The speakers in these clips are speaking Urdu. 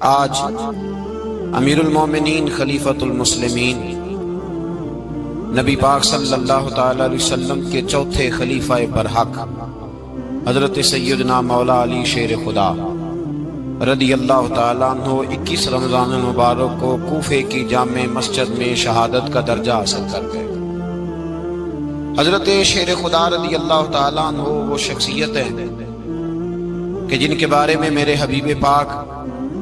آج امیر المومنین خلیفۃ المسلمین نبی پاک صلی اللہ تعالی علیہ وسلم کے چوتھے خلیفہ برحق حضرت سیدنا مولا علی شیر خدا رضی اللہ تعالیٰ عنہ 21 رمضان المبارک کو کوفے کی جامع مسجد میں شہادت کا درجہ حاصل کر گئے۔ حضرت شیر خدا رضی اللہ تعالیٰ عنہ وہ شخصیت ہے کہ جن کے بارے میں میرے حبیب پاک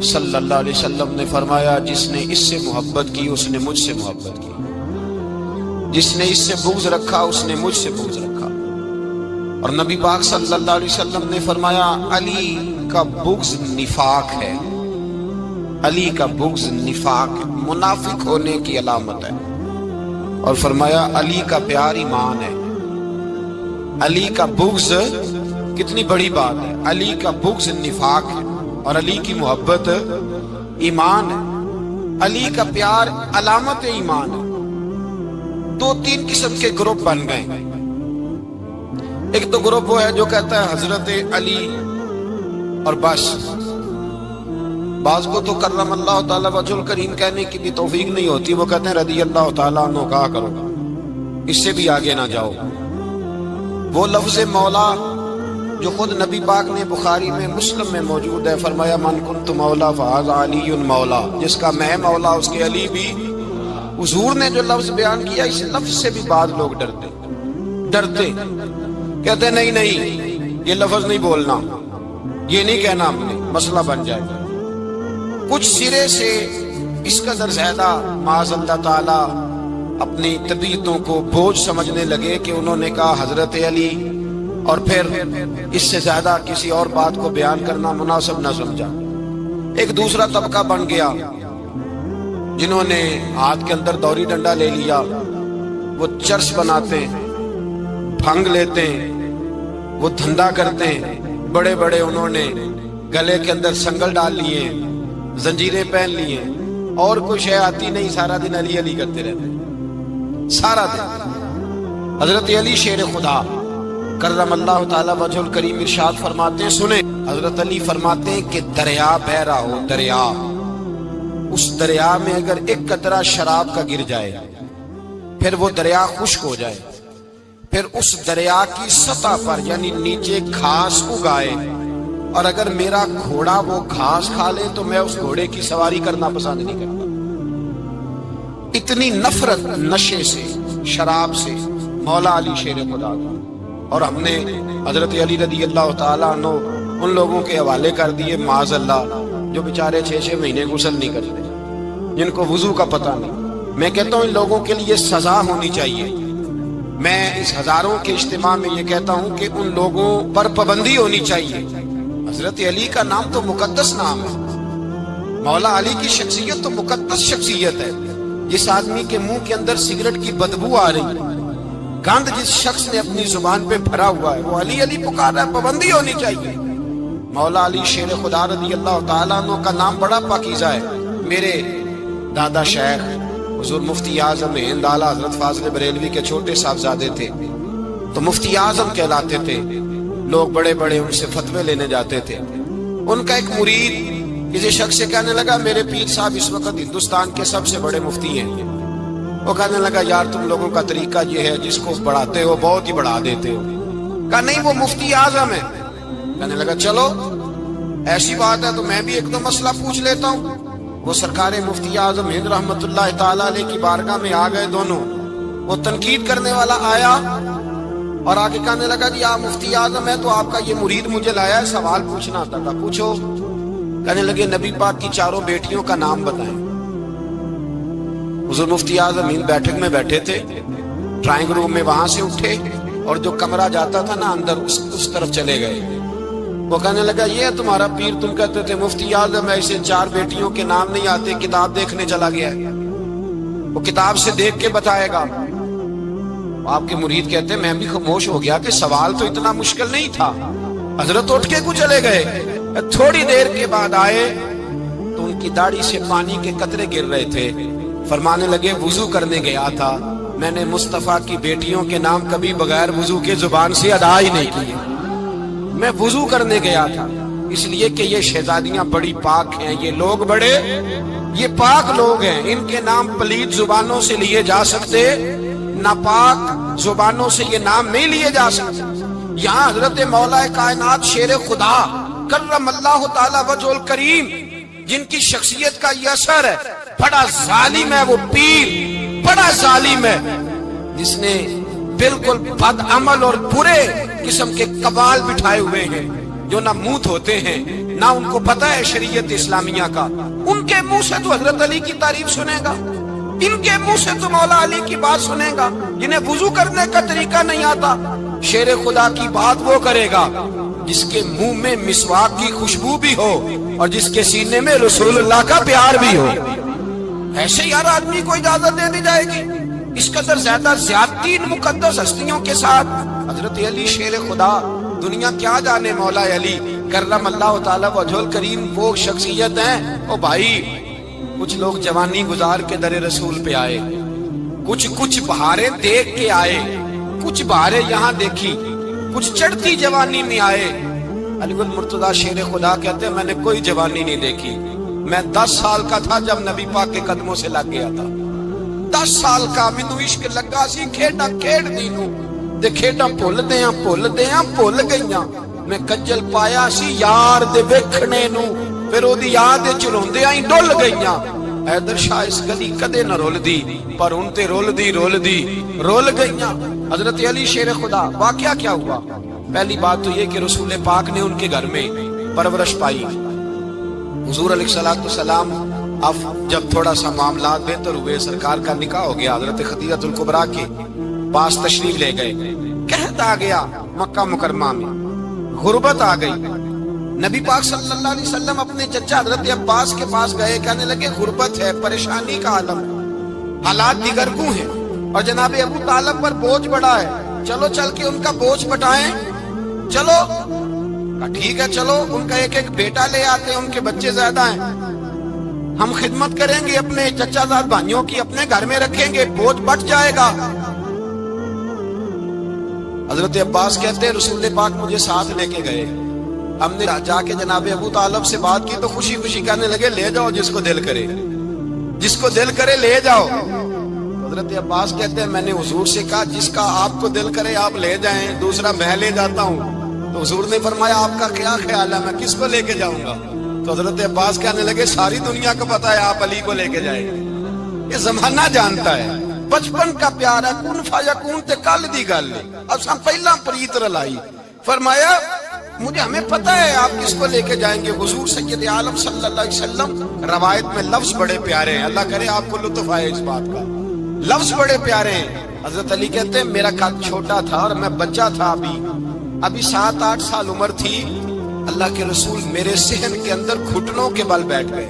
صلی اللہ علیہ وسلم نے فرمایا، جس نے اس سے محبت کی اس نے مجھ سے محبت کی، جس نے اس سے بغض رکھا اس نے مجھ سے بغض رکھا۔ اور نبی پاک صلی اللہ علیہ وسلم نے فرمایا علی کا بغض نفاق ہے، علی کا بغض نفاق ہے، منافق ہونے کی علامت ہے۔ اور فرمایا علی کا پیار ایمان ہے، علی کا بغض کتنی بڑی بات ہے، علی کا بغض نفاق ہے اور علی کی محبت ایمان ہے، علی کا پیار علامت ایمان ہے۔ 2-3 قسم کے گروپ بن گئے۔ ایک تو گروپ وہ ہے جو کہتا ہے حضرت علی اور بس، بعض کو تو کرم اللہ تعالیٰ وجہ الکریم کہنے کی بھی توفیق نہیں ہوتی، وہ کہتے ہیں رضی اللہ تعالیٰ عنہ کہا کرو، اس سے بھی آگے نہ جاؤ۔ وہ لفظ مولا جو خود نبی پاک نے بخاری میں مسلم میں موجود ہے، فرمایا من کنت مولا فہذا علی مولا، جس کا میں مولا اس کے علی بھی۔ حضور نے جو لفظ بیان کیا اس لفظ سے بھی بعض لوگ ڈرتے کہتے نہیں نہیں یہ لفظ نہیں بولنا، یہ نہیں کہنا، ہم نے مسئلہ بن جائے گا۔ کچھ سرے سے اس قدر زیادہ معاذ اللہ تعالی اپنی طبیعتوں کو بوجھ سمجھنے لگے کہ انہوں نے کہا حضرت علی، اور پھر اس سے زیادہ کسی اور بات کو بیان کرنا مناسب نہ سمجھا۔ ایک دوسرا طبقہ بن گیا جنہوں نے ہاتھ کے اندر دوری ڈنڈا لے لیا، وہ چرس بناتے ہیں، بھنگ لیتے ہیں، وہ دھندا کرتے ہیں، بڑے بڑے انہوں نے گلے کے اندر سنگل ڈال لیے ہیں، زنجیریں پہن لی ہیں، اور کوئی شے آتی نہیں، سارا دن علی علی کرتے رہتے ہیں سارا دن۔ حضرت علی شیر خدا کرم اللہ تعالی وجہ الکریم ارشاد فرماتے ہیں، سنیں، حضرت علی فرماتے ہیں کہ دریا بہ رہا ہو، دریا، اس دریا میں اگر ایک قطرہ شراب کا گر جائے پھر وہ دریا خشک ہو جائے، پھر اس دریا کی سطح پر یعنی نیچے گھاس اگائے، اور اگر میرا گھوڑا وہ گھاس کھا لے تو میں اس گھوڑے کی سواری کرنا پسند نہیں کرتا۔ اتنی نفرت نشے سے، شراب سے مولا علی شیر خدا کا۔ اور ہم نے حضرت علی رضی اللہ تعالیٰ عنہ ان لوگوں کے حوالے کر دیے معاذ اللہ جو بیچارے 6 مہینے غسل نہیں کرتے، جن کو وضو کا پتہ نہیں۔ میں کہتا ہوں ان لوگوں کے لیے سزا ہونی چاہیے۔ میں اس ہزاروں کے اجتماع میں یہ کہتا ہوں کہ ان لوگوں پر پابندی ہونی چاہیے۔ حضرت علی کا نام تو مقدس نام ہے، مولا علی کی شخصیت تو مقدس شخصیت ہے۔ جس آدمی کے منہ کے اندر سگریٹ کی بدبو آ رہی ہے، گند جس شخص نے اپنی زبان پہ بھرا ہوا ہے، وہ علی علی پکار رہا ہے، پابندی ہونی چاہیے۔ مولا علی شیر خدا رضی اللہ تعالیٰ عنہ کا نام بڑا پاکیزہ ہے۔ میرے دادا شیخ حضور مفتی اعظم ہند اعلیٰ حضرت فاضل بریلوی کے چھوٹے صاحبزادے تھے، تو مفتی اعظم کہلاتے تھے، لوگ بڑے بڑے ان سے فتوے لینے جاتے تھے۔ ان کا ایک مرید کسی شخص سے کہنے لگا میرے پیر صاحب اس وقت ہندوستان کے سب سے بڑے مفتی ہیں۔ وہ کہنے لگا یار تم لوگوں کا طریقہ یہ ہے، جس کو بڑھاتے ہو بہت ہی بڑھا دیتے ہو۔ کہا نہیں وہ مفتی اعظم ہے۔ کہنے لگا چلو ایسی بات ہے تو میں بھی ایک دو مسئلہ پوچھ لیتا ہوں۔ وہ سرکار مفتی اعظم ہند رحمت اللہ تعالیٰ علیہ کی بارگاہ میں آ گئے دونوں۔ وہ تنقید کرنے والا آیا اور آگے کہنے لگا جی آپ مفتی اعظم ہے تو آپ کا یہ مرید مجھے لایا ہے، سوال پوچھنا تھا، پوچھو۔ کہنے لگے نبی پاک کی 4 بیٹیوں کا نام بتائیں۔ حضور مفتی اعظم ہند بیٹھک میں بیٹھے تھے، ڈرائنگ روم میں وہاں سے اٹھے اور جو کمرہ جاتا تھا نا اندر اس طرف چلے گئے۔ وہ کہنے لگا یہ ہے تمہارا پیر، تم کہتے تھے مفتی اعظم ہے، اسے 4 بیٹیوں کے نام نہیں آتے، کتاب دیکھنے چلا گیا ہے، وہ کتاب سے دیکھ کے بتائے گا۔ آپ کے مرید کہتے ہیں میں بھی خاموش ہو گیا کہ سوال تو اتنا مشکل نہیں تھا۔ حضرت اٹھ کے کو چلے گئے، تھوڑی دیر کے بعد آئے تو ان کی داڑھی سے پانی کے قطرے گر رہے تھے۔ فرمانے لگے وضو کرنے گیا تھا، میں نے مصطفیٰ کی بیٹیوں کے نام کبھی بغیر وضو کے زبان سے ادا ہی نہیں کیے۔ میں وضو کرنے گیا تھا، اس لیے کہ یہ شہزادیاں بڑی پاک ہیں، یہ لوگ بڑے یہ پاک لوگ ہیں، ان کے نام پلیت زبانوں سے لیے جا سکتے، ناپاک زبانوں سے یہ نام نہیں لیے جا سکتے۔ یہاں حضرت مولا کائنات شیر خدا کرم اللہ تعالی وجہ الکریم، جن کی شخصیت کا یہ اثر ہے، بڑا ظالم ہے وہ پیر، بڑا ظالم ہے جس نے بالکل بد عمل اور برے قسم کے قبال بٹھائے ہوئے ہیں، جو نہ منہ دھوتے ہیں نہ ان کو پتہ ہے شریعت اسلامیہ کا۔ ان کے منہ سے تو حضرت علی کی تعریف سنے گا، ان کے منہ سے تو مولا علی کی بات سنے گا، جنہیں وضو کرنے کا طریقہ نہیں آتا۔ شیر خدا کی بات وہ کرے گا جس کے منہ میں مسواک کی خوشبو بھی ہو اور جس کے سینے میں رسول اللہ کا پیار بھی ہو۔ ایسے یار آدمی کو اجازت دے دی جائے گی؟ اس قدر زیادہ زیادتی ان مقدس ہستیوں کے ساتھ۔ حضرت علی شیر خدا، دنیا کیا جانے مولا علی کرم اللہ تعالی وجہ الکریم وہ شخصیت ہیں۔ او بھائی، کچھ لوگ جوانی گزار کے در رسول پہ آئے، کچھ بہاریں دیکھ کے آئے، کچھ بہاریں یہاں دیکھی، کچھ چڑھتی جوانی میں آئے۔ علی گل مرتضی شیر خدا کہتے ہیں میں نے کوئی جوانی نہیں دیکھی، میں 10 سال کا تھا جب نبی پاک کے قدموں سے لگ گیا تھا، 10 سال کا مینوں عشق لگا سی، کھیڈا کھیڈ دی نوں تے کھیڈاں بھول گئیاں، میں کجل پایا سی یار دے ویکھنے نوں، پھر او دی یاد وچ روندیاں ہی ڈل گئیاں۔ حیدر شاہ اس گلی کدے نہ رول دی، پر ان تے رول دی گئیاں۔ حضرت علی شیر خدا، واقعہ کیا ہوا؟ پہلی بات تو یہ کہ رسول پاک نے ان کے گھر میں پرورش پائی۔ حضور علیہ السلام اب جب تھوڑا سا معاملات بہتر ہوئے، سرکار کا نکاح ہو گیا، حضرت خدیجہ الکبریٰ کے پاس تشریف لے گئے۔ قحط آ گیا مکہ مکرمہ میں، غربت آ گئی۔ نبی پاک صلی اللہ علیہ وسلم اپنے چچا حضرت عباس کے پاس گئے، کہنے لگے غربت ہے، پریشانی کا عالم ہے، حالات دیگر کو ہیں، اور جناب ابو طالب پر بوجھ بڑا ہے، چلو چل کے ان کا بوجھ بٹائیں۔ چلو ٹھیک ہے، چلو ان کا ایک بیٹا لے آتے ہیں، ان کے بچے زیادہ ہیں، ہم خدمت کریں گے اپنے چچا زاد بھائیوں کی، اپنے گھر میں رکھیں گے، بوجھ بٹ جائے گا۔ حضرت عباس کہتے ہیں رسول پاک مجھے ساتھ لے کے گئے، ہم نے جا کے جناب ابو طالب سے بات کی تو خوشی خوشی کہنے لگے لے جاؤ جس کو دل کرے لے جاؤ۔ حضرت عباس کہتے ہیں میں نے حضور سے کہا جس کا آپ کو دل کرے آپ لے جائیں، دوسرا میں لے جاتا ہوں۔ تو حضور نے فرمایا آپ کا کیا خیال ہے، میں کس کو لے کے جاؤں گا؟ تو حضرت عباس کہنے لگے ساری دنیا کو پتا ہے آپ علی کو لے کے جائیں گے، یہ زمانہ جانتا ہے، بچپن کا پیار ہے، کن فیکون تے کل دی گل ہے، اب سب پہلا پریت رلائی۔ فرمایا ہمیں پتہ ہے آپ کس کو لے کے جائیں گے، حضور سید عالم صلی اللہ علیہ وسلم۔ روایت میں لفظ بڑے پیارے ہیں، اللہ کرے آپ کو لطف آئے اس بات کا، لفظ بڑے پیارے ہیں۔ حضرت علی کہتے ہیں میرا قد چھوٹا تھا اور میں بچہ تھا، ابھی 7-8 سال عمر تھی، اللہ کے رسول میرے صحن کے اندر گھٹنوں کے بل بیٹھ گئے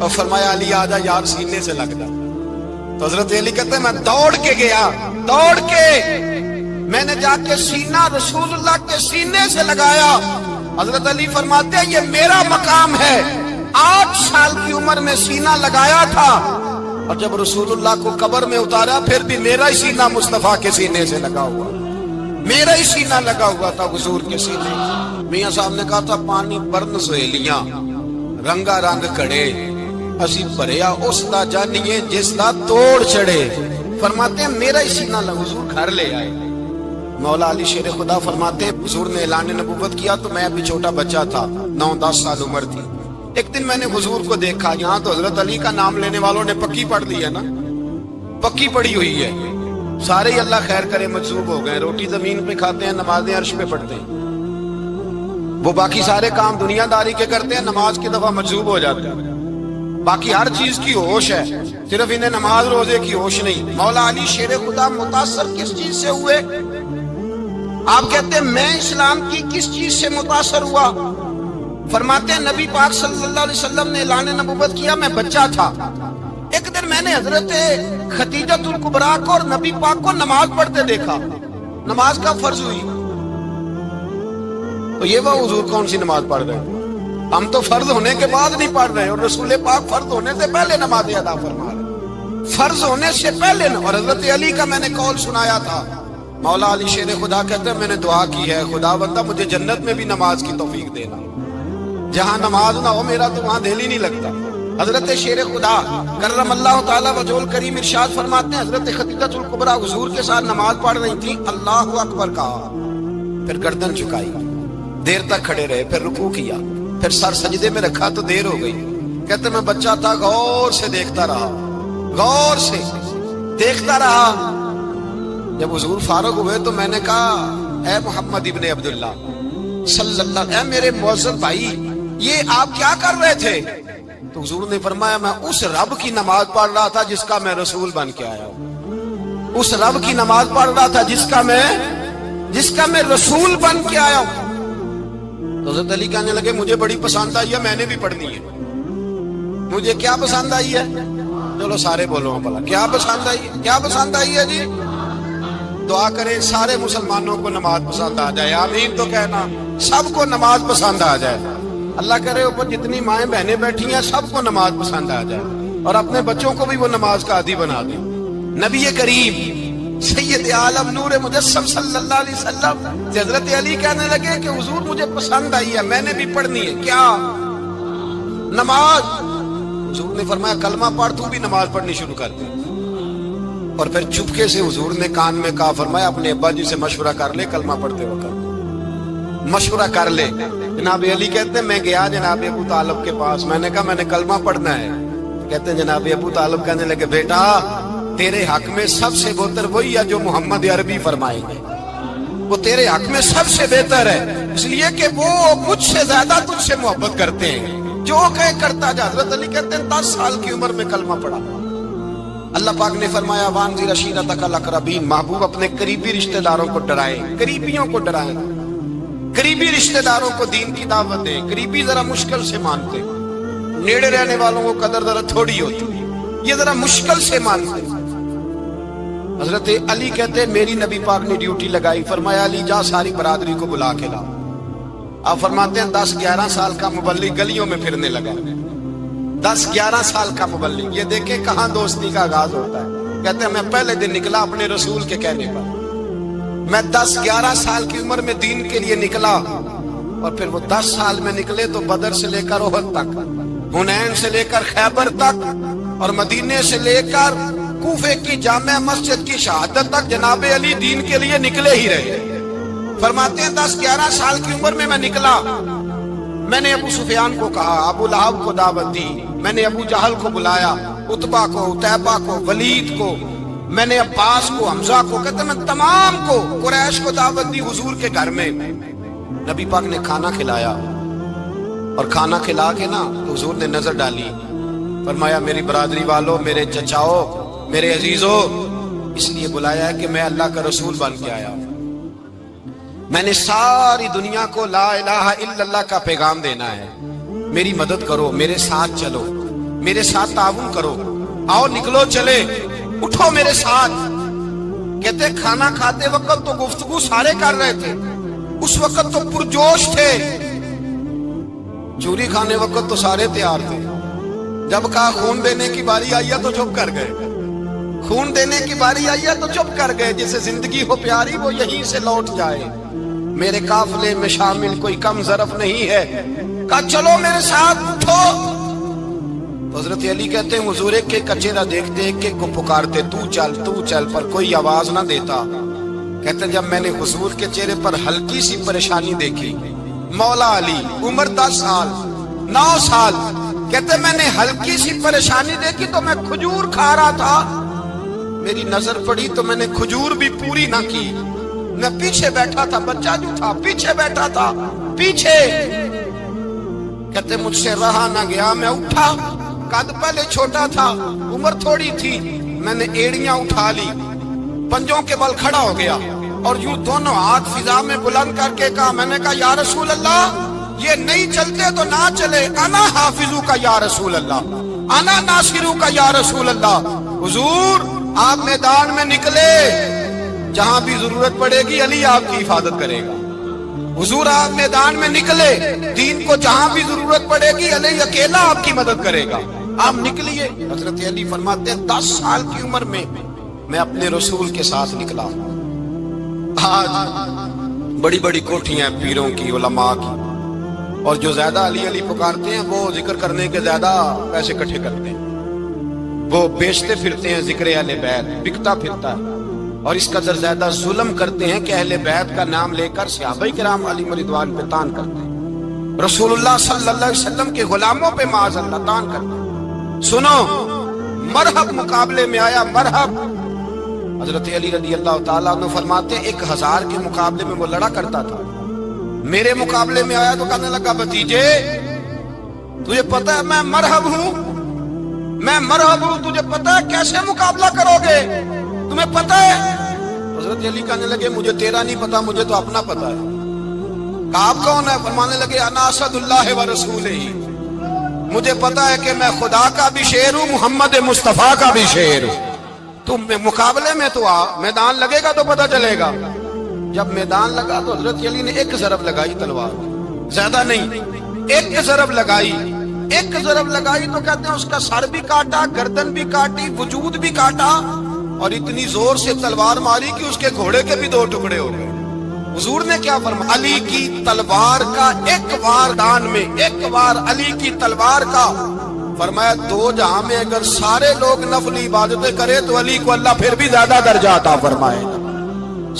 اور فرمایا علی آجا یار سینے سے لگ جا۔ تو حضرت علی کہتے ہیں میں دوڑ کے گیا، میں نے جا کے سینہ رسول اللہ کے سینے سے لگایا۔ حضرت علی فرماتے ہیں یہ میرا مقام ہے، 8 سال کی عمر میں سینہ لگایا تھا، اور جب رسول اللہ کو قبر میں اتارا پھر بھی میرا ہی سینہ مصطفیٰ کے سینے سے لگا ہوا، میرا ہی سینہ لگا ہوا تھا حضور کے سینے۔ میاں صاحب نے کہا تھا پانی برن سہیلیاں رنگا رنگ کڑے، اسی بھریا اس دا جانیے جس دا توڑ چڑھے۔ فرماتے ہیں میرا ہی سینہ لگا، حضور گھر لے آئے۔ مولا علی شیر خدا فرماتے ہیں حضور نے اعلان نبوت کیا تو میں ابھی چھوٹا بچہ تھا، 9-10 سال عمر تھی۔ ایک دن میں نے حضور کو دیکھا، یہاں تو حضرت علی کا نام لینے والوں نے پکی پڑھ لی ہے نا، پکی پڑھی ہوئی ہے، سارے ہی اللہ خیر کرے مجذوب ہو گئے، روٹی زمین پہ کھاتے ہیں، نمازیں عرش پہ پڑھتے ہیں، وہ باقی سارے کام دنیا داری کے کرتے ہیں، نماز کی دفعہ مجذوب ہو جاتے ہیں، باقی ہر چیز کی ہوش ہے، صرف انہیں نماز روزے کی ہوش نہیں۔ مولا علی شیر خدا متاثر کس چیز سے ہوئے؟ آپ کہتے ہیں میں اسلام کی کس چیز سے متاثر ہوا؟ فرماتے ہیں نبی پاک صلی اللہ علیہ وسلم نے اعلان نبوت کیا، میں بچہ تھا، ایک دن میں نے حضرت خدیجہ الکبریٰ کو اور نبی پاک کو نماز پڑھتے دیکھا، نماز کا فرض ہوئی، تو یہ وہ حضور کون سی نماز پڑھ رہے ہیں؟ ہم تو فرض ہونے کے بعد نہیں پڑھ رہے، اور رسول پاک فرض ہونے سے پہلے نماز ادا فرما رہے، فرض ہونے سے پہلے۔ اور حضرت علی کا میں نے قول سنایا تھا، مولا علی شیر خدا کہتے ہیں میں نے دعا کی ہے خدا بندہ مجھے جنت میں بھی نماز کی توفیق دینا، جہاں نماز نہ ہو میرا تو وہاں دل ہی نہیں لگتا۔ حضرت شیر خدا کرم اللہ تعالیٰ وجہہ کریم ارشاد فرماتے ہیں حضرت خدیجہ الکبریٰ حضور کے ساتھ نماز پڑھ رہی تھی، اللہ اکبر کہا، پھر گردن جھکائی، دیر تک کھڑے رہے، پھر رکوع کیا، پھر سر سجدے میں رکھا تو دیر ہو گئی۔ کہتے میں بچہ تھا، غور سے دیکھتا رہا، غور سے دیکھتا رہا۔ جب حضور فارغ ہوئے تو میں نے کہا اے محمد ابن عبداللہ صلی اللہ، اے میرے معزز بھائی یہ آپ کیا کر رہے تھے؟ تو حضور نے فرمایا میں اس رب کی نماز پڑھ رہا تھا جس کا میں رسول بن کے آیا ہوں، اس رب کی نماز پڑھ رہا تھا جس کا میں رسول بن کے آیا ہوں۔ تو حضرت علی کہنے لگے مجھے بڑی پسند آئی ہے، میں نے بھی پڑھنی ہے۔ مجھے کیا پسند آئی ہے؟ چلو سارے بولو بھلا کیا پسند آئی ہے؟ کیا پسند آئی ہے جی؟ دعا کریں سارے مسلمانوں کو نماز پسند آ جائے، آمین تو کہنا، سب کو نماز پسند آ جائے۔ اللہ کرے اوپر جتنی مائیں بہنیں بیٹھی ہیں سب کو نماز پسند آ جائے، اور اپنے بچوں کو بھی وہ نماز کا عادی بنا دیں۔ نبی کریم سید عالم نور مجسم صلی اللہ علیہ وسلم سے حضرت علی کہنے لگے کہ حضور مجھے پسند آئی ہے، میں نے بھی پڑھنی ہے۔ کیا؟ نماز۔ حضور نے فرمایا کلمہ پڑھ، تو بھی نماز پڑھنی شروع کر دے۔ اور پھر چپکے سے حضور نے کان میں کہا، فرمایا اپنے ابا جی سے مشورہ کر لے کلمہ پڑھتے وقت، مشورہ کر لے۔ جناب علی کہتے ہیں میں گیا جناب ابو طالب کے پاس، میں نے کہا میں نے کلمہ پڑھنا ہے۔ کہتے ہیں جناب ابو طالب کہنے لگے بیٹا تیرے حق میں سب سے بہتر وہی ہے جو محمد عربی فرمائیں گے، وہ تیرے حق میں سب سے بہتر ہے، اس لیے کہ وہ مجھ سے زیادہ تجھ سے محبت کرتے ہیں، جو کہے کرتا جا۔ حضرت علی کہتے ہیں 10 سال کی عمر میں کلمہ پڑھا۔ اللہ پاک نے فرمایا وانذر عشیرتک الاقربین، محبوب اپنے قریبی رشتہ داروں کو ڈرائیں، قریبیوں کو ڈرائیں، قریبی رشتہ داروں کو دین کی دعوت دیں۔ قریبی ذرا مشکل سے مانتے، نیڑے رہنے والوں کو قدر ذرا تھوڑی ہوتی، یہ ذرا مشکل سے مانتے۔ حضرت علی کہتے ہیں میری نبی پاک نے ڈیوٹی لگائی، فرمایا علی جا ساری برادری کو بلا کے لا۔ آپ فرماتے ہیں 10-11 سال کا مبلغ گلیوں میں پھرنے لگا، 10-11 سال کا مبلغ۔ یہ دیکھیں کہاں دوستی کا آغاز ہوتا ہے۔ کہتے ہیں میں پہلے دن نکلا اپنے رسول کے کہنے پر، میں 10-11 سال کی عمر میں دین کے لیے نکلا، اور پھر وہ 10 سال میں نکلے تو بدر سے لے کر احد تک، حنین سے لے کر خیبر تک، اور مدینے سے لے کر کوفے کی جامع مسجد کی شہادت تک جناب علی دین کے لیے نکلے ہی رہے۔ فرماتے ہیں 10-11 سال کی عمر میں نکلا، میں نے ابو سفیان کو کہا، ابو لہب کو دعوت دی، میں نے ابو جہل کو بلایا، عتبہ کو، عتیبہ کو، ولید کو، میں نے عباس کو، حمزہ کو، کہتے میں تمام کو، قریش کو دعوت دی حضور کے گھر میں۔ نبی پاک نے کھانا کھلایا، اور کھانا کھلا کے نا حضور نے نظر ڈالی، فرمایا میری برادری والوں، میرے چچاؤ، میرے عزیزوں، اس لیے بلایا ہے کہ میں اللہ کا رسول بن کے آیا ہوں، میں نے ساری دنیا کو لا الہ الا اللہ کا پیغام دینا ہے، میری مدد کرو، میرے ساتھ چلو، میرے ساتھ تعاون کرو، آؤ نکلو چلے، اٹھو میرے ساتھ۔ کہتے کھانا کھاتے وقت تو گفتگو سارے کر رہے تھے، اس وقت تو پرجوش تھے، چوری کھانے وقت تو سارے تیار تھے، جب کہا خون دینے کی باری آئی ہے تو چپ کر گئے، خون دینے کی باری آئی ہے تو چپ کر گئے، جسے زندگی ہو پیاری وہ یہیں سے لوٹ جائے، میرے قافلے میں شامل کوئی کم ظرف نہیں ہے، کہا چلو میرے ساتھ اٹھو۔ حضرت علی کہتے ہیں حضور ایک ایک کا چہرہ دیکھتے ایک ایک کو پکارتے تو چل، پر کوئی آواز نہ دیتا۔ کہتے ہیں جب میں نے حضور کے چہرے پر ہلکی سی پریشانی دیکھی، مولا علی عمر 10 سال 9 سال، کہتے ہیں میں نے ہلکی سی پریشانی دیکھی تو میں کھجور کھا رہا تھا، میری نظر پڑی تو میں نے کھجور بھی پوری نہ کی، میں پیچھے بیٹھا تھا، بچہ جو تھا پیچھے بیٹھا تھا، پیچھے۔ کہتے مجھ سے رہا نہ گیا، میں اٹھا، قد پہلے چھوٹا تھا، عمر تھوڑی تھی، میں نے ایڑیاں اٹھا لی، پنجوں کے بل کھڑا ہو گیا، اور یوں دونوں ہاتھ فضا میں بلند کر کے کہا، میں نے کہا یا رسول اللہ یہ نہیں چلتے تو نہ چلے، انا حافظو کا یا رسول اللہ، انا ناصرو کا یا رسول اللہ۔ حضور آپ میدان میں نکلے، جہاں بھی ضرورت پڑے گی علی آپ کی حفاظت کرے گا، حضور آپ میدان میں نکلے، دین کو جہاں بھی ضرورت پڑے گی علی اکیلا آپ کی مدد کرے گا، آپ نکلیے۔ حضرت علی فرماتے ہیں 10 سال کی عمر میں میں اپنے رسول کے ساتھ نکلا۔ آج بڑی بڑی کوٹھیاں پیروں کی، علماء کی، اور جو زیادہ علی علی پکارتے ہیں وہ ذکر کرنے کے زیادہ پیسے اکٹھے کرتے ہیں، وہ بیچتے پھرتے ہیں ذکر اہل بیت، بکتا پھرتا ہے، اور اس قدر زیادہ ظلم کرتے ہیں کہ اہل بیت کا نام لے کر صحابہ کرام علی رضوان پہ تان کرتے ہیں، رسول اللہ صلی اللہ علیہ وسلم کے غلاموں پہ معاذ اللہ تان کرتے ہیں۔ سنو، مرحب مقابلے میں آیا، مرحب۔ حضرت علی رضی اللہ تعالیٰ عنہ فرماتے 1000 کے مقابلے میں وہ لڑا کرتا تھا، میرے مقابلے میں آیا تو کہنے لگا بھتیجے تجھے پتہ ہے میں مرحب ہوں، میں مرحب ہوں، تجھے پتہ ہے کیسے مقابلہ کرو گے، تمہیں پتہ ہے؟ حضرت علی کہنے لگے مجھے تیرا نہیں پتا، مجھے تو اپنا پتا ہے۔ آپ کون ہے؟ فرمانے لگے انا اسد اللہ و رسولہ، مجھے پتا ہے کہ میں خدا کا بھی شیر ہوں، محمد مصطفیٰ کا بھی شیر ہوں۔ تم مقابلے میں تو آ، میدان لگے گا تو پتا چلے گا۔ جب میدان لگا تو حضرت علی نے ایک ضرب لگائی تلوار، زیادہ نہیں، ایک ضرب لگائی، ایک ضرب لگائی تو کہتے ہیں اس کا سر بھی کاٹا، گردن بھی کاٹی، وجود بھی کاٹا، اور اتنی زور سے تلوار ماری کہ اس کے گھوڑے کے بھی 2 ٹکڑے ہو گئے۔ حضور نے کیا فرمایا؟ علی کی تلوار کا ایک وار دان میں، ایک وار علی کی تلوار کا، فرمایا 2 جہاں میں اگر سارے لوگ نفل عبادتیں کرے تو علی کو اللہ پھر بھی زیادہ درجہ عطا فرمائے گا۔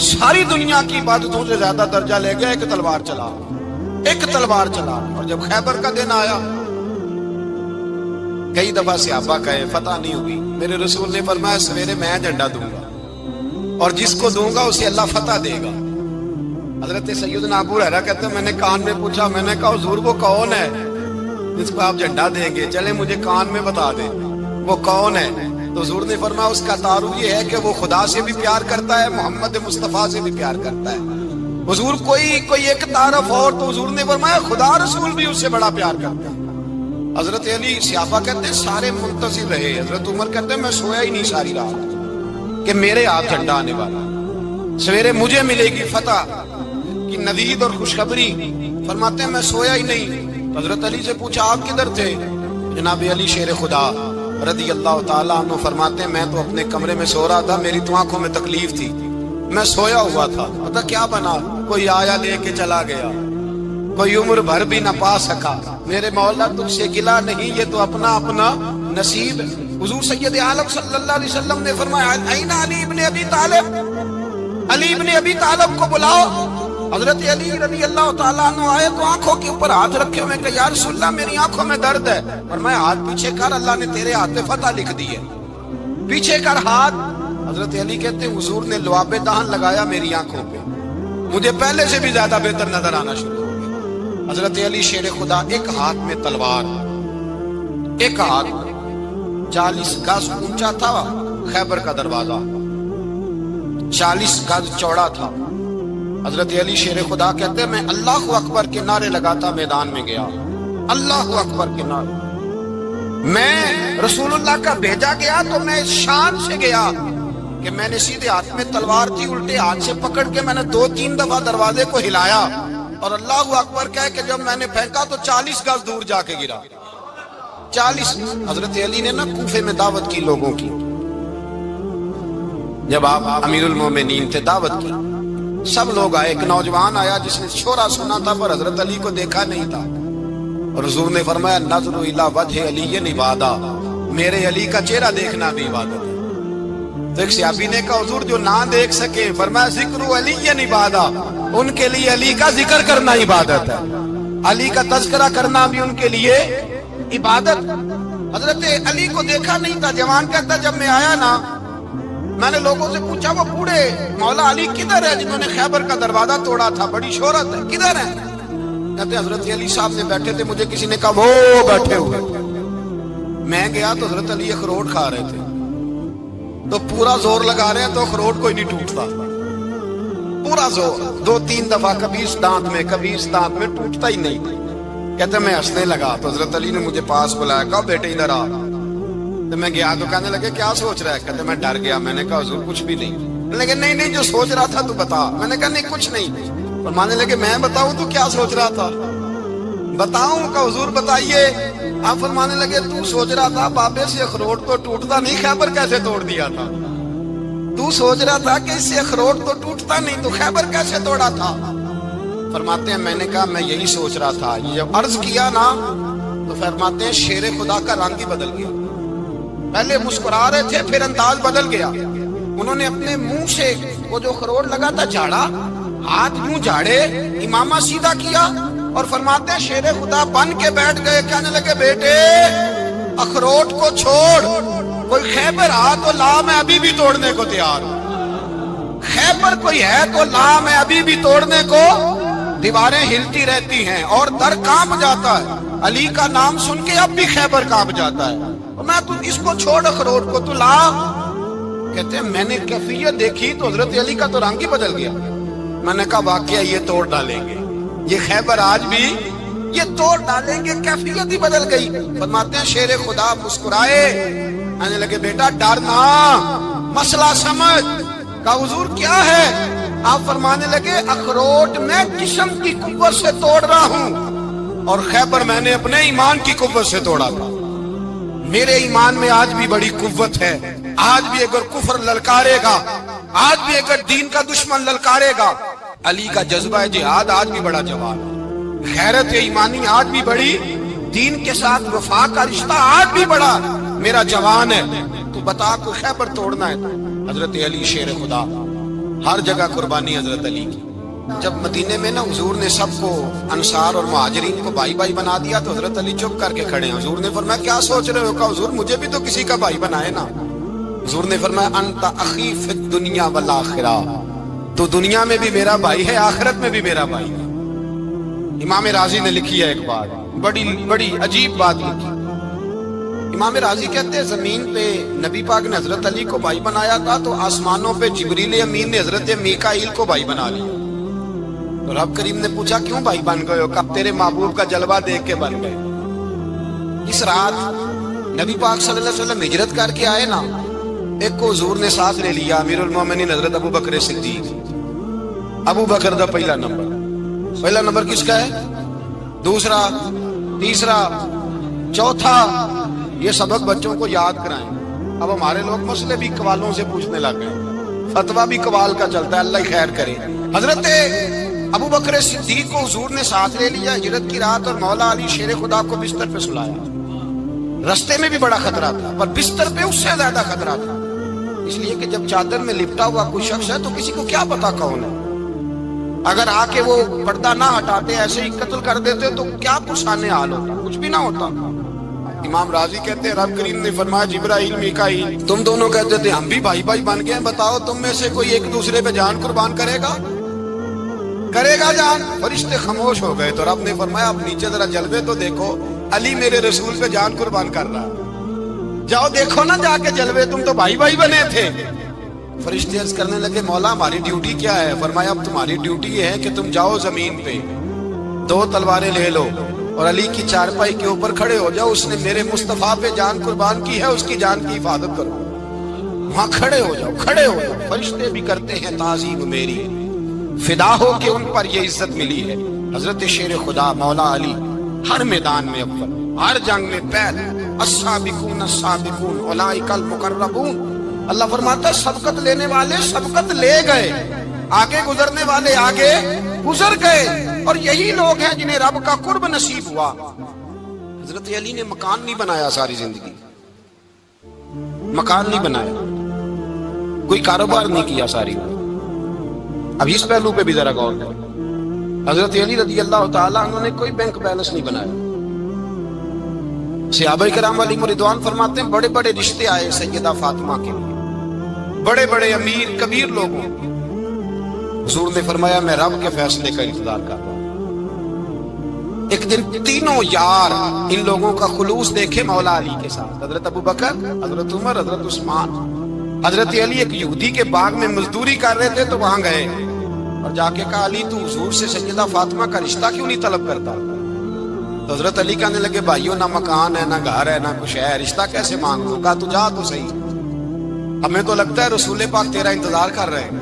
ساری دنیا کی عبادتوں سے زیادہ درجہ لے گیا، ایک تلوار چلا، ایک تلوار چلا۔ اور جب خیبر کا دن آیا، کئی دفعہ صحابہ کہے فتح نہیں ہوئی، میرے رسول نے فرمایا سویرے میں جھنڈا دوں گا اور جس کو دوں گا اسے اللہ فتح دے گا۔ حضرت سیدنا ابو ہریرہ کہتے ہیں میں نے کان میں پوچھا، میں نے کہا حضور وہ کون ہے جس کو آپ جھنڈا دیں گے؟ چلے مجھے کان میں بتا دیں وہ کون ہے۔ تو حضور نے فرمایا اس کا تعارف یہ ہے کہ وہ خدا سے بھی پیار کرتا ہے، محمد مصطفیٰ سے بھی پیار کرتا ہے۔ حضور کوئی ایک تعارف اور، تو حضور نے فرمایا خدا رسول بھی اس سے بڑا پیار کرتا ہے۔ حضرت علی صحابہ کہتے ہیں سارے منتظر رہے، حضرت عمر کہتے ہیں میں سویا ہی نہیں ساری رات کہ میرے ہاتھ جھنڈا آنے والا، سویرے مجھے ملے گی فتح کی نوید اور خوشخبری۔ فرماتے ہیں میں سویا ہی نہیں۔ تو حضرت علی سے پوچھا آپ کدھر تھے؟ جناب علی شیر خدا رضی اللہ تعالیٰ عنہ فرماتے ہیں میں تو اپنے کمرے میں سو رہا تھا، میری تو آنکھوں میں تکلیف تھی، میں سویا ہوا تھا، پتہ کیا بنا؟ کوئی آیا لے کے چلا گیا، کوئی عمر بھر بھی نہ پا سکا۔ میرے مولا تجھ سے گلہ نہیں، یہ تو اپنا اپنا نصیب ہے۔ حضور سید عالم صلی اللہ علیہ وسلم نے فرمایا این علی ابن ابی طالب، علی ابن ابی طالب کو بلاؤ۔ حضرت علی رضی اللہ تعالیٰ عنہ آئے تو آنکھوں کے اوپر ہاتھ رکھے ہوئے کہ یا رسول اللہ میری آنکھوں میں درد ہے۔ فرمایا ہاتھ پیچھے کر، اللہ نے تیرے ہاتھ پہ فتح لکھ دی ہے، پیچھے کر ہاتھ۔ حضرت علی کہتے ہیں حضور نے لعاب دہن لگایا میری آنکھوں پہ، مجھے پہلے سے بھی زیادہ بہتر نظر آنا شروع ہو گیا۔ حضرت علی شیر خدا، ایک ہاتھ میں تلوار، ایک ہاتھ 40 گز اونچا تھا خیبر کا دروازہ، 40 گز چوڑا تھا۔ حضرت علی شیر خدا کہتے ہیں میں اللہ اکبر کے نعرے لگاتا میدان میں گیا، اللہ اکبر کے نعرے۔ میں رسول اللہ کا بھیجا گیا تو میں شان سے گیا کہ میں نے سیدھے ہاتھ میں تلوار تھی، الٹے ہاتھ سے پکڑ کے میں نے 2-3 دفعہ دروازے کو ہلایا اور اللہ اکبر کہہ کہ جب میں نے پھینکا تو 40 گز دور جا کے گرا، 40۔ حضرت علی نے نا کوفے میں دعوت کی لوگوں کی، جب آپ امیر المومنین تھے دعوت کی، سب لوگ آئے۔ ایک نوجوان آیا جس نے شورا سنا تھا پر حضرت علی کو دیکھا نہیں تھا، اور حضور نے فرمایا نظر الی وجہ علی عبادہ، میرے علی کا چہرہ دیکھنا بھی عبادت ہے۔ تو ایک صحابی نے کہا حضور جو نہ دیکھ سکے، فرمایا ذکر علی عبادہ، ان کے لیے علی کا ذکر کرنا عبادت ہے، علی کا تذکرہ کرنا بھی ان کے لیے عبادت۔ حضرت علی کو دیکھا نہیں تھا، جوان کہتا جب میں آیا نا میں نے لوگوں سے پوچھا وہ بوڑھے مولا علی کدھر ہے جنہوں نے خیبر کا دروازہ توڑا تھا، بڑی شہرت ہے، کدھر ہے؟ کہتے حضرت علی صاحب نے بیٹھے تھے، مجھے کسی نے کہا وہ بیٹھے ہوئے۔ میں گیا تو حضرت علی اخروٹ کھا رہے تھے، تو پورا زور لگا رہے ہیں تو اخروٹ کوئی نہیں ٹوٹتا، پورا زور 2-3 دفعہ، کبھی اس دانت میں کبھی اس دانت میں، ٹوٹتا ہی نہیں۔ کہتے میں ہنسنے لگا تو حضرت علی نے مجھے پاس بلایا، کہا بیٹے ادھر آ۔ تو میں گیا تو کہنے لگے کیا سوچ رہا ہے؟ کہتے میں ڈر گیا، میں نے کہا حضور کچھ بھی نہیں۔ لیکن نہیں جو سوچ رہا تھا تو بتا۔ میں نے کہا نہیں کچھ نہیں۔ فرمانے لگے میں بتاؤں تو کیا سوچ رہا تھا؟ بتاؤں؟ کہ حضور بتائیے۔ آپ فرمانے لگے تو سوچ رہا تھا بابے سے اخروٹ تو ٹوٹتا نہیں، خیبر کیسے توڑ دیا تھا؟ تو سوچ رہا تھا کہ اس سے اخروٹ تو ٹوٹتا نہیں تو خیبر کیسے توڑا تھا؟ فرماتے ہیں میں نے کہا میں یہی سوچ رہا تھا. جب عرض کیا نا تو فرماتے ہیں شیر خدا کا رنگ ہی بدل گیا. پہلے مسکرا رہے تھے پھر انداز بدل گیا. انہوں نے اپنے منہ سے وہ جو خروٹ لگا تھا جھاڑا, ہاتھ منہ جھاڑے, امامہ سیدھا کیا اور فرماتے ہیں شیر خدا بن کے بیٹھ گئے. کہنے لگے بیٹے اخروٹ کو چھوڑ, کوئی خیبر آ تو لا, میں ابھی بھی توڑنے کو تیار ہوں. خیبر کوئی ہے تو لا, میں ابھی بھی توڑنے کو. دیواریں ہلتی رہتی ہیں اور در کانپ جاتا ہے. علی کا نام سن کے اب بھی خیبر کانپ جاتا ہے. میں تو اس کو چھوڑ اخروٹ کو تو لا. کہتے ہیں میں نے کیفیت دیکھی تو حضرت علی کا تو رنگ ہی بدل گیا. میں نے کہا واقعہ یہ توڑ ڈالیں گے, یہ خیبر آج بھی یہ توڑ ڈالیں گے, کیفیت ہی بدل گئی. فرماتے ہیں شیر خدا مسکرائے, کہنے لگے بیٹا ڈرنا, مسئلہ سمجھ. کہا حضور کیا ہے؟ آپ فرمانے لگے اخروٹ میں جسم کی قوت سے توڑ رہا ہوں اور خیبر میں نے اپنے ایمان کی قوت سے توڑا تھا. میرے ایمان میں آج بھی بڑی قوت ہے. آج بھی اگر کفر للکارے گا, آج بھی اگر دین کا دشمن للکارے گا, علی کا جذبہ جہاد آج بھی بڑا جوان ہے. غیرت ایمانی آج بھی بڑی, دین کے ساتھ وفا کا رشتہ آج بھی بڑا میرا جوان ہے. تو بتا کوئی خیبر توڑنا ہے. حضرت علی شیر خدا, ہر جگہ قربانی حضرت علی کی. جب مدینے میں نا حضور نے سب کو انصار اور مہاجرین کو بھائی بھائی بنا دیا تو حضرت علی چپ کر کے کھڑے ہیں. حضور نے فرمایا کیا سوچ رہے ہو؟ کہا حضور مجھے بھی تو کسی کا بھائی بنائے نا. حضور نے فرمایا انت اخی فی الدنیا والآخرہ, تو دنیا میں بھی میرا بھائی ہے, آخرت میں بھی میرا بھائی ہے. امام راضی نے لکھی ہے ایک بات, بڑی عجیب بات لکھی. امام راضی کہتے ہیں زمین پہ نبی پاک نے حضرت علی کو بھائی بنایا تھا تو آسمانوں پہ جبریل امین نے حضرت میکائیل کو بھائی بنا لیا. تو رب کریم نے پوچھا کیوں بھائی بن گئے ہو؟ کب تیرے محبوب کا جلوہ دیکھ کے بن گئے. اس رات نبی پاک صلی اللہ علیہ وسلم ہجرت کر کے آئے نا, ایک کو حضور نے ساتھ لے لیا, امیر المومنین حضرت ابو بکر صدیق. ابو بکر دا پہلا نمبر کس کا ہے؟ دوسرا, تیسرا, چوتھا. یہ سبق بچوں کو یاد کرائیں. اب ہمارے لوگ مسئلے بھی قوالوں سے پوچھنے لگ گئے, فتویٰ بھی قوال کا چلتا ہے, اللہ ہی خیر کرے. حضرت ابو بکر صدیق کو حضور نے ساتھ لے لیا ہجرت کی رات, اور مولا علی شیر خدا کو بستر پہ سلایا. رستے میں بھی بڑا خطرہ تھا پر بستر پہ اس سے زیادہ خطرہ تھا, اس لیے کہ جب چادر میں لپٹا ہوا کوئی شخص ہے تو کسی کو کیا پتا کون ہے. اگر آ کے وہ پردہ نہ ہٹاتے, ایسے ہی قتل کر دیتے تو کیا پرسانے حال ہوتا, کچھ بھی نہ ہوتا. امام راضی کہتے ہیں رب کریم نے فرمایا جبرائیل میکائیل تم دونوں کہتے تھے ہم بھی بھائی بھائی بن گئے, بتاؤ تم میں سے کوئی ایک دوسرے پہ جان قربان کرے گا جان؟ فرشتے خاموش ہو گئے. تو رب نے فرمایا اب نیچے ذرا جلوے تو دیکھو, علی میرے رسول پہ جان قربان کر رہا ہے, جاؤ دیکھو نا جا کے جلوے, تم تو بھائی بھائی بنے تھے. فرشتے عرض کرنے لگے مولا ہماری ڈیوٹی کیا ہے؟ فرمایا اب تمہاری ڈیوٹی یہ ہے کہ تم جاؤ زمین پہ 2 تلواریں لے لو اور علی کی چارپائی کے اوپر کھڑے ہو جاؤ. اس نے میرے مصطفیٰ پہ جان قربان کی ہے, اس کی جان کی حفاظت کرو. وہاں کھڑے ہو جاؤ. فرشتے بھی کرتے ہیں تعظیم میری, فدا ہو کہ ان پر یہ عزت ملی ہے. حضرت شیر خدا مولا علی ہر میدان میں اول, ہر جنگ میں پہل. السابقون السابقون اولئک المقربون. اللہ فرماتا ہے سبقت لینے والے سبقت لے گئے, آگے گزرنے والے آگے گزر گئے, اور یہی لوگ ہیں جنہیں رب کا قرب نصیب ہوا. حضرت علی نے مکان نہیں بنایا ساری زندگی, مکان نہیں بنایا, کوئی کاروبار نہیں کیا ساری. اب اس پہلو پہ بھی ذرا غور کریں. حضرت علی رضی اللہ تعالیٰ عنہ نے کوئی بینک بیلنس نہیں بنایا. صحابہ کرام علیہم رضوان فرماتے ہیں بڑے بڑے رشتے آئے سیدہ فاطمہ کے لیے, بڑے بڑے امیر کبیر لوگوں. حضور نے فرمایا میں رب کے فیصلے کا انتظار کر رہا ہوں. ایک دن تینوں یار ان لوگوں کا خلوص دیکھے مولا علی کے ساتھ, حضرت ابو بکر, حضرت عمر, حضرت عثمان. حضرت علی ایک یہودی کے باغ میں مزدوری کر رہے تھے تو وہاں گئے اور جا کے کہا علی تو حضور سے سیدہ فاطمہ کا رشتہ کیوں نہیں طلب کرتا؟ تو حضرت علی کہنے لگے بھائیو نہ مکان ہے نہ گھر ہے نہ کچھ ہے, رشتہ کیسے مانگ لوں؟ کہا تو جا تو صحیح, ہمیں تو لگتا ہے رسول پاک تیرا انتظار کر رہے ہیں.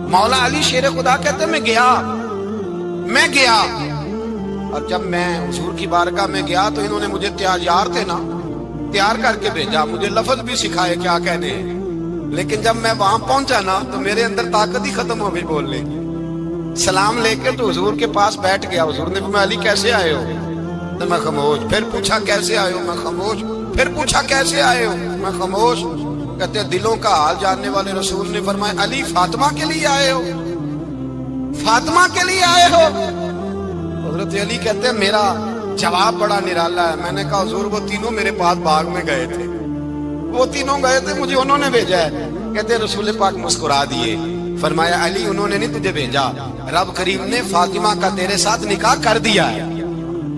مولا علی شیر خدا کہتے میں گیا اور جب میں حضور کی بارگاہ میں گیا تو انہوں نے مجھے یار تھے نا تیار کر کے بھیجا, مجھے لفظ بھی سکھائے کیا کہنے ہیں, لیکن جب میں وہاں پہنچا نا تو میرے اندر طاقت ہی ختم ہو گئی بولنے کی. سلام لے کے تو حضور کے پاس بیٹھ گیا. حضور نے فرمایا علی کیسے آئے ہو؟ تو میں خاموش. پھر پوچھا کیسے آئے ہو؟ میں خاموش. پھر پوچھا کیسے آئے ہو؟ میں خاموش. کہتے ہیں دلوں کا حال جاننے والے رسول نے فرمایا علی فاطمہ کے لیے آئے ہو؟ فاطمہ کے لیے آئے ہو؟ حضرت علی کہتے ہیں میرا جواب بڑا نرالا ہے. میں نے کہا حضور وہ تینوں میرے پاس باغ میں گئے تھے, وہ تینوں گئے تھے, مجھے انہوں نے بھیجا ہے. کہتے ہیں رسول پاک مسکرا دیے. فرمایا علی انہوں نے نہیں تجھے بھیجا, رب کریم نے فاطمہ کا تیرے ساتھ نکاح کر دیا ہے,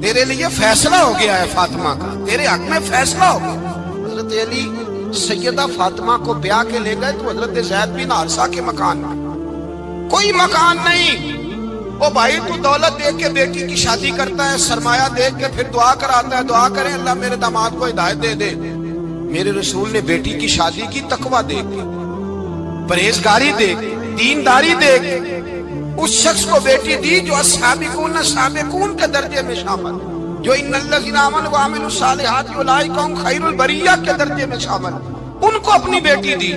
تیرے لیے فیصلہ ہو گیا ہے فاطمہ کا, تیرے حق میں فیصلہ ہو گیا. حضرت علی سیدہ فاطمہ کو بیاہ کے لے گئے تو حضرت زید بن حارثہ کے مکان میں, کوئی مکان نہیں. او بھائی تو دولت دیکھ کے بیٹی کی شادی کرتا ہے, سرمایہ دیکھ کے پھر دعا کراتا ہے, دعا کریں اللہ میرے داماد کو ہدایت دے دے. میرے رسول نے بیٹی کی شادی کی تقوی دیکھ کے, پرہیزگاری دیکھ, دینداری دیکھ اس شخص کو بیٹی دی جو السابقون کے درجے میں شامل, جو ان الذین آمنوا وعملوا الصالحات اولئک هم خیر البریہ کے درجے میں شامل, ان کو اپنی بیٹی دی.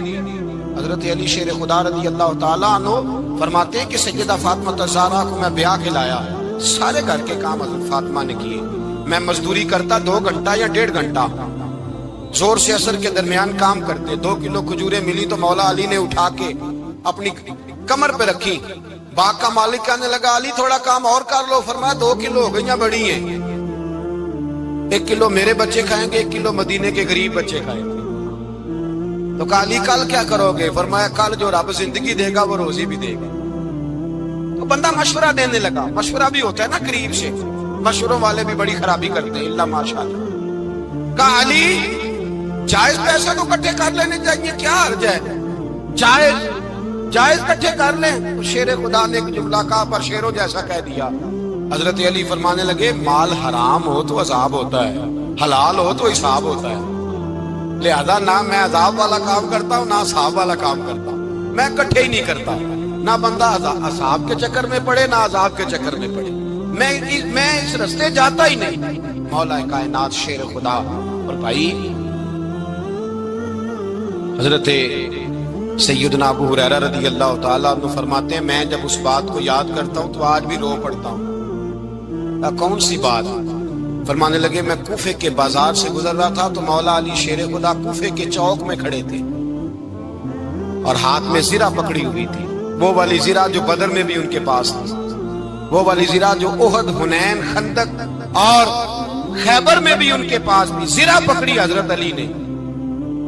حضرت علی شیر خدا رضی اللہ تعالیٰ عنہ فرماتے ہیں کہ سیدہ فاطمہ الزہرا کو میں بیاہ کے لایا, سارے گھر کے کام حضرت فاطمہ نے کیے. میں مزدوری کرتا 2 گھنٹہ یا 1.5 گھنٹہ, زور سے عصر کے درمیان کام کرتے. 2 کلو کھجوریں ملی تو مولا علی نے اٹھا کے اپنی کمر پہ رکھی. باغ کا مالک کہنے لگا علی تھوڑا کام اور کر لو. فرمایا 2 کلو ہو گئیں بڑی ہیں, 1 کلو میرے بچے کھائیں گے, 1 کلو مدینے کے غریب بچے کھائیں گے. تو کہا علی کل کیا کرو گے؟ فرمایا کل جو رب زندگی دے گا وہ روزی بھی دے گا. تو بندہ مشورہ دینے لگا. مشورہ بھی ہوتا ہے نا قریب سے, مشوروں والے بھی بڑی خرابی کرتے ہیں اللہ ماشاءاللہ. کہا علی جائز پیسے تو کٹھے کر لینے چاہیے, کیا حرج ہے, جائز کٹھے کر لیں. شیر خدا نے ایک جملہ کہا پر شیروں جیسا کہہ دیا. حضرت علی فرمانے لگے مال حرام ہو تو عذاب ہوتا ہے, حلال ہو تو حساب ہوتا ہے. لہذا نہ میں عذاب والا کام کرتا ہوں نہ حساب والا کام کرتا ہوں, میں کٹھے ہی نہیں کرتا. نہ بندہ حساب کے چکر میں پڑے نہ عذاب کے چکر میں پڑے, میں اس رستے جاتا ہی نہیں. مولا کائنات شیر خدا. اور بھائی حضرت سیدنا ابو ہریرہ رضی اللہ تعالیٰ عنہ فرماتے ہیں میں جب اس بات کو یاد کرتا ہوں تو آج بھی رو پڑتا ہوں. کون سی بات؟ فرمانے لگے میں کوفے کے بازار سے گزر رہا تھا تو مولا علی شیر خدا کوفے کے چوک میں کھڑے تھے اور ہاتھ میں زرہ پکڑی ہوئی تھی, وہ والی زرہ جو بدر میں بھی ان کے پاس تھی, وہ والی زرہ جو احد, حنین, خندق اور خیبر میں بھی ان کے پاس تھی. زرہ پکڑی حضرت علی نے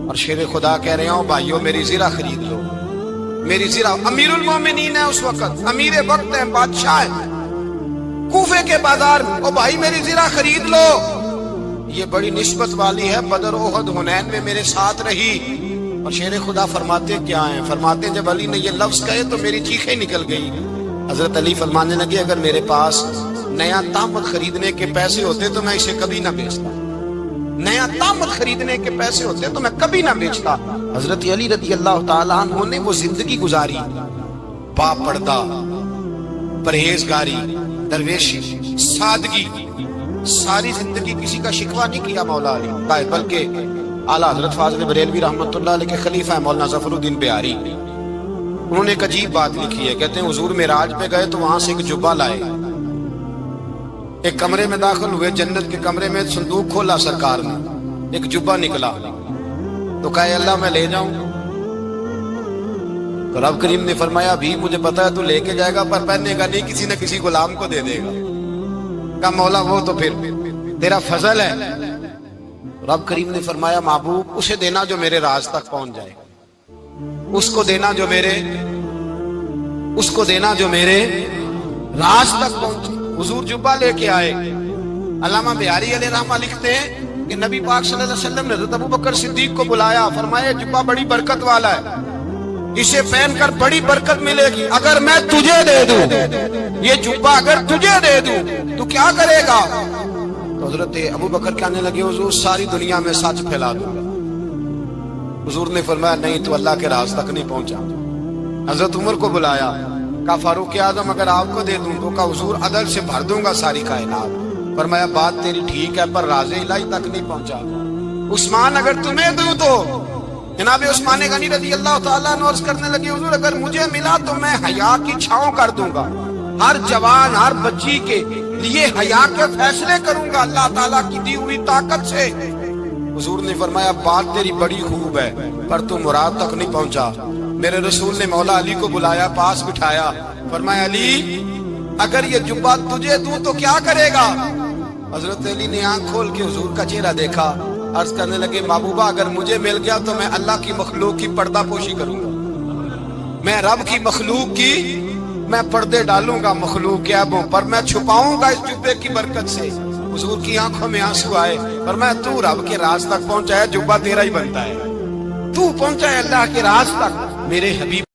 اور شیر خدا کہہ رہے ہوں بھائیو میری زرہ خرید لو. میری زرہ, امیر المومنین ہے اس وقت, امیر وقت ہے, بادشاہ ہے کوفے کے بازار میں, او بھائی میری زرہ خرید لو. یہ بڑی نسبت والی ہے, بدر, احد, حنین میں میرے ساتھ رہی. اور شیر خدا فرماتے کیا ہیں؟ فرماتے جب علی نے یہ لفظ کہے تو میری چیخیں نکل گئی. حضرت علی فرمانے لگے اگر میرے پاس نیا طامت خریدنے کے پیسے ہوتے تو میں اسے کبھی نہ بیچتا, نیا طامت خریدنے کے پیسے ہوتے تو میں کبھی نہ بیچتا. حضرت علی رضی اللہ تعالیٰ عنہ نے وہ زندگی گزاری, با پردہ, پرہیزگاری, درویشی, سادگی, ساری زندگی کسی کا شکوہ نہیں کیا مولا علی, بلکہ اعلیٰ حضرت فاضل بریلوی رحمۃ اللہ علیہ کے خلیفہ مولانا ظفر الدین بہاری, انہوں نے ایک عجیب بات لکھی ہے. کہتے ہیں حضور معراج پہ گئے تو وہاں سے ایک جبہ لائے, ایک کمرے میں داخل ہوئے, جنت کے کمرے میں صندوق کھولا سرکار نے, ایک جبہ نکلا تو کہا اللہ میں لے جاؤں. تو رب کریم نے فرمایا ابھی مجھے پتا ہے تو لے کے جائے گا پر پہننے کا نہیں, کسی نہ کسی غلام کو دے دے گا. کہا مولا وہ تو پھر تیرا فضل ہے. رب کریم نے فرمایا محبوب اسے دینا جو میرے راز تک پہنچ جائے, اس کو دینا جو میرے راز تک پہنچے. حضور جبہ لے کے آئے. علامہ بہاری علیہ رحمہ لکھتے ہیں کہ نبی پاک صلی اللہ علیہ وسلم نے حضرت ابوبکر صدیق کو بلایا, فرمایا جبہ بڑی برکت والا ہے, اسے پہن کر بڑی برکت ملے گی. اگر میں تجھے دے دوں, یہ جبہ اگر تجھے دے دوں تو کیا کرے گا؟ تو حضرت ابوبکر کہنے لگے حضور ساری دنیا میں سچ پھیلا دوں گا. حضور نے فرمایا نہیں تو اللہ کے راز تک نہیں پہنچا. حضرت عمر کو بلایا, کہا فاروق اعظم اگر آپ کو دے دوں تو کہا حضور عدل سے بھر دوں گا ساری کائنات. فرمایا بات تیری ٹھیک ہے پر راز الہی تک نہیں پہنچا. عثمان اگر تمہیں دوں تو جناب عثمان غنی رضی اللہ تعالیٰ عنہ عرض کرنے لگے حضور اگر مجھے ملا تو میں حیا کی چھاؤں کر دوں گا, ہر جوان ہر بچی کے لیے حیا کے فیصلے کروں گا اللہ تعالیٰ کی دی ہوئی طاقت سے۔ حضور نے فرمایا بات تیری بڑی خوب ہے پر تو مراد تک نہیں پہنچا۔ میرے رسول نے مولا علی کو بلایا، پاس بٹھایا، فرمایا علی اگر یہ جبہ تجھے دوں تو کیا کرے گا؟ حضرت علی نے آنکھ کھول کے حضور کا چہرہ دیکھا، عرض کرنے لگے محبوبہ اگر مجھے مل گیا تو میں اللہ کی مخلوق کی پردہ پوشی کروں گا، میں رب کی مخلوق کی میں پردے ڈالوں گا مخلوق کے عیبوں پر، میں چھپاؤں گا اس جبے کی برکت سے۔ حضور کی آنکھوں میں آنسو آئے، فرمایا تو رب کے راز تک پہنچا ہے، جبہ تیرا ہی بنتا ہے، تو پہنچا ہے اللہ کے راز تک۔ میرے حبیب